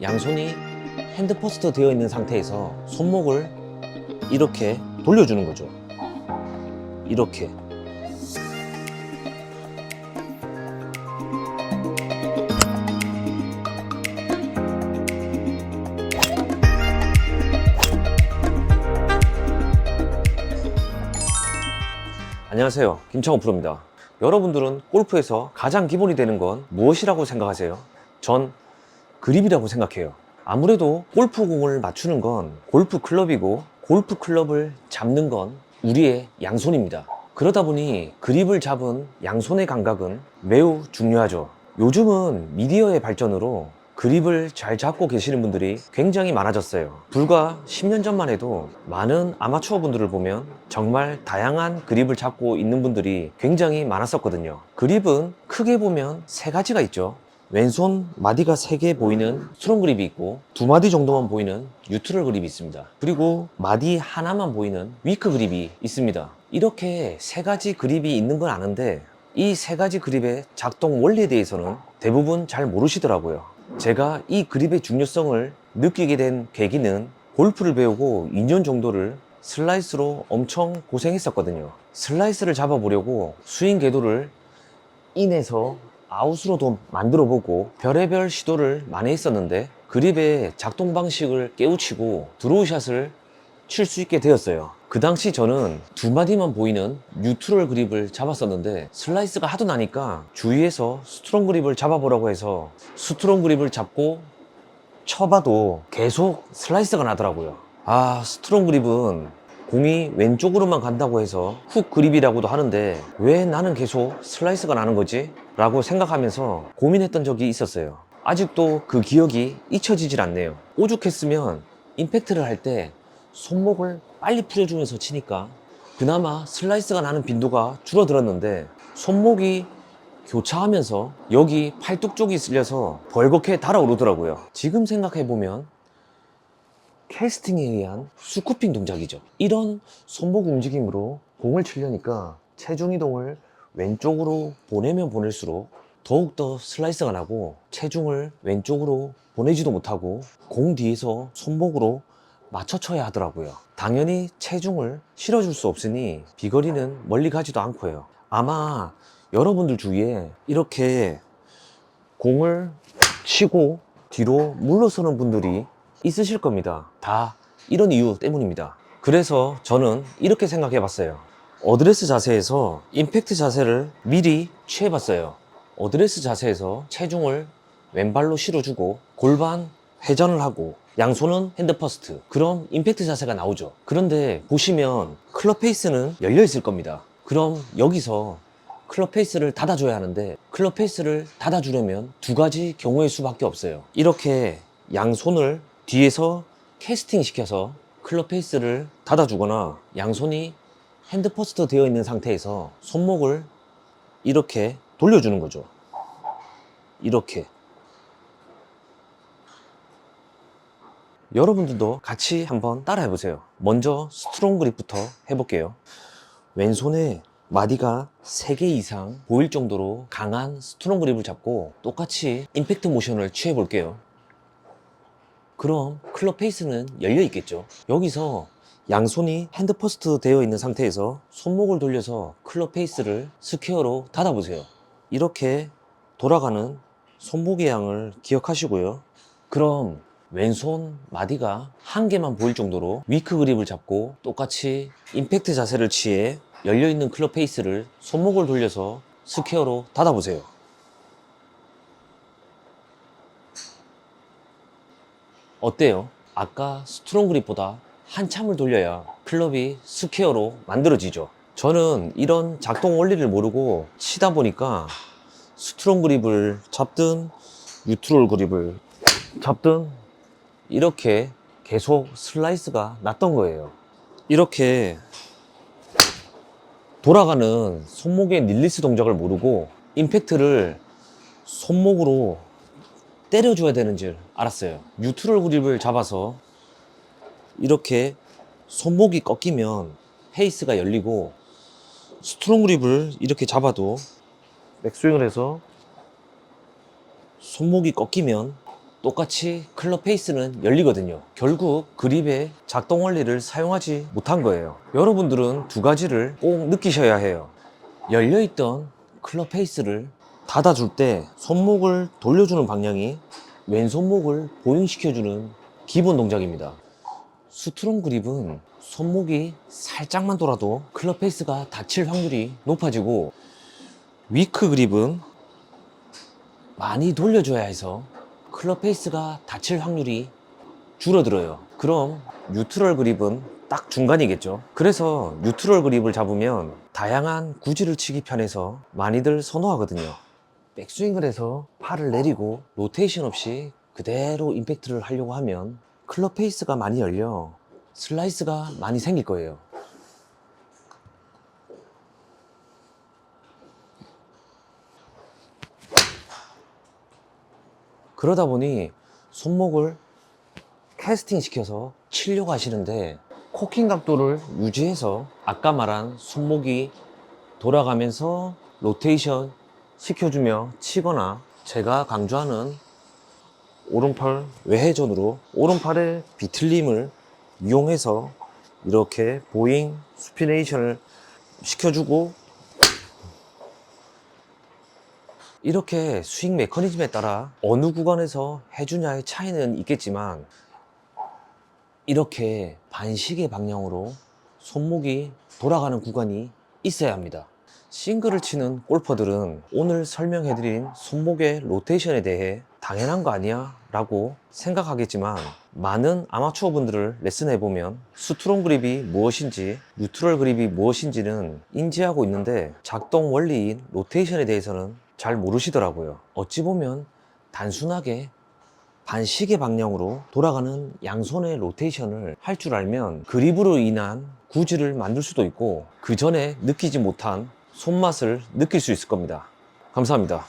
양손이 핸드 퍼스트 되어 있는 상태에서 손목을 이렇게 돌려주는 거죠. 이렇게. 안녕하세요, 김창호 프로입니다. 여러분들은 골프에서 가장 기본이 되는 건 무엇이라고 생각하세요? 전 그립이라고 생각해요. 아무래도 골프공을 맞추는 건 골프 클럽이고, 골프 클럽을 잡는 건 우리의 양손입니다. 그러다 보니 그립을 잡은 양손의 감각은 매우 중요하죠. 요즘은 미디어의 발전으로 그립을 잘 잡고 계시는 분들이 굉장히 많아졌어요. 불과 10년 전만 해도 많은 아마추어 분들을 보면 정말 다양한 그립을 잡고 있는 분들이 굉장히 많았었거든요. 그립은 크게 보면 세 가지가 있죠. 왼손 마디가 3개 보이는 스트롱 그립이 있고, 2마디 정도만 보이는 뉴트럴 그립이 있습니다. 그리고 마디 하나만 보이는 위크 그립이 있습니다. 이렇게 3가지 그립이 있는 건 아는데, 이 3가지 그립의 작동 원리에 대해서는 대부분 잘 모르시더라고요. 제가 이 그립의 중요성을 느끼게 된 계기는 골프를 배우고 2년 정도를 슬라이스로 엄청 고생했었거든요. 슬라이스를 잡아보려고 스윙 궤도를 인에서 아웃으로도 만들어 보고 별의별 시도를 많이 했었는데, 그립의 작동 방식을 깨우치고 드로우샷을 칠 수 있게 되었어요. 그 당시 저는 2마디만 보이는 뉴트럴 그립을 잡았었는데, 슬라이스가 하도 나니까 주위에서 스트롱 그립을 잡아보라고 해서 스트롱 그립을 잡고 쳐봐도 계속 슬라이스가 나더라고요. 스트롱 그립은 공이 왼쪽으로만 간다고 해서 훅 그립이라고도 하는데 왜 나는 계속 슬라이스가 나는 거지? 라고 생각하면서 고민했던 적이 있었어요. 아직도 그 기억이 잊혀지질 않네요. 오죽했으면 임팩트를 할 때 손목을 빨리 풀어주면서 치니까 그나마 슬라이스가 나는 빈도가 줄어들었는데, 손목이 교차하면서 여기 팔뚝 쪽이 쓸려서 벌겋게 달아오르더라고요. 지금 생각해보면 캐스팅에 의한 스쿠핑 동작이죠. 이런 손목 움직임으로 공을 치려니까 체중 이동을 왼쪽으로 보내면 보낼수록 더욱더 슬라이스가 나고, 체중을 왼쪽으로 보내지도 못하고 공 뒤에서 손목으로 맞춰 쳐야 하더라고요. 당연히 체중을 실어줄 수 없으니 비거리는 멀리 가지도 않고요. 아마 여러분들 주위에 이렇게 공을 치고 뒤로 물러서는 분들이 있으실 겁니다. 다 이런 이유 때문입니다. 그래서 저는 이렇게 생각해 봤어요. 어드레스 자세에서 임팩트 자세를 미리 취해 봤어요. 어드레스 자세에서 체중을 왼발로 실어주고 골반 회전을 하고 양손은 핸드 퍼스트, 그럼 임팩트 자세가 나오죠. 그런데 보시면 클럽 페이스는 열려 있을 겁니다. 그럼 여기서 클럽 페이스를 닫아줘야 하는데, 클럽 페이스를 닫아주려면 2가지 경우의 수밖에 없어요. 이렇게 양손을 뒤에서 캐스팅 시켜서 클럽 페이스를 닫아주거나, 양손이 핸드 퍼스트 되어 있는 상태에서 손목을 이렇게 돌려주는 거죠. 이렇게. 여러분들도 같이 한번 따라 해보세요. 먼저 스트롱 그립부터 해볼게요. 왼손에 마디가 3개 이상 보일 정도로 강한 스트롱 그립을 잡고 똑같이 임팩트 모션을 취해 볼게요. 그럼 클럽 페이스는 열려 있겠죠. 여기서 양손이 핸드 퍼스트 되어 있는 상태에서 손목을 돌려서 클럽 페이스를 스퀘어로 닫아 보세요. 이렇게 돌아가는 손목의 양을 기억하시고요. 그럼 왼손 마디가 1개만 보일 정도로 위크 그립을 잡고 똑같이 임팩트 자세를 취해 열려있는 클럽 페이스를 손목을 돌려서 스퀘어로 닫아보세요. 어때요? 아까 스트롱 그립보다 한참을 돌려야 클럽이 스퀘어로 만들어지죠. 저는 이런 작동 원리를 모르고 치다 보니까 스트롱 그립을 잡든 뉴트럴 그립을 잡든 이렇게 계속 슬라이스가 났던 거예요. 이렇게 돌아가는 손목의 릴리스 동작을 모르고 임팩트를 손목으로 때려줘야 되는 줄 알았어요. 뉴트럴 그립을 잡아서 이렇게 손목이 꺾이면 페이스가 열리고, 스트롱 그립을 이렇게 잡아도 백스윙을 해서 손목이 꺾이면 똑같이 클럽 페이스는 열리거든요. 결국 그립의 작동 원리를 사용하지 못한 거예요. 여러분들은 두 가지를 꼭 느끼셔야 해요. 열려있던 클럽 페이스를 닫아줄 때 손목을 돌려주는 방향이 왼손목을 보행시켜주는 기본 동작입니다. 스트롱 그립은 손목이 살짝만 돌아도 클럽 페이스가 닫힐 확률이 높아지고, 위크 그립은 많이 돌려줘야 해서 클럽 페이스가 닫힐 확률이 줄어들어요. 그럼 뉴트럴 그립은 딱 중간이겠죠. 그래서 뉴트럴 그립을 잡으면 다양한 구질을 치기 편해서 많이들 선호하거든요. 백스윙을 해서 팔을 내리고 로테이션 없이 그대로 임팩트를 하려고 하면 클럽 페이스가 많이 열려 슬라이스가 많이 생길 거예요. 그러다 보니 손목을 캐스팅 시켜서 치려고 하시는데, 코킹 각도를 유지해서 아까 말한 손목이 돌아가면서 로테이션 시켜주며 치거나, 제가 강조하는 오른팔 외회전으로 오른팔의 비틀림을 이용해서 이렇게 보잉 수피네이션을 시켜주고, 이렇게 스윙 메커니즘에 따라 어느 구간에서 해주냐의 차이는 있겠지만, 이렇게 반시계 방향으로 손목이 돌아가는 구간이 있어야 합니다. 싱글을 치는 골퍼들은 오늘 설명해드린 손목의 로테이션에 대해 당연한 거 아니야? 라고 생각하겠지만, 많은 아마추어 분들을 레슨해보면 스트롱 그립이 무엇인지 뉴트럴 그립이 무엇인지는 인지하고 있는데, 작동 원리인 로테이션에 대해서는 잘 모르시더라고요. 어찌 보면 단순하게 반시계 방향으로 돌아가는 양손의 로테이션을 할 줄 알면 그립으로 인한 구질을 만들 수도 있고, 그 전에 느끼지 못한 손맛을 느낄 수 있을 겁니다. 감사합니다.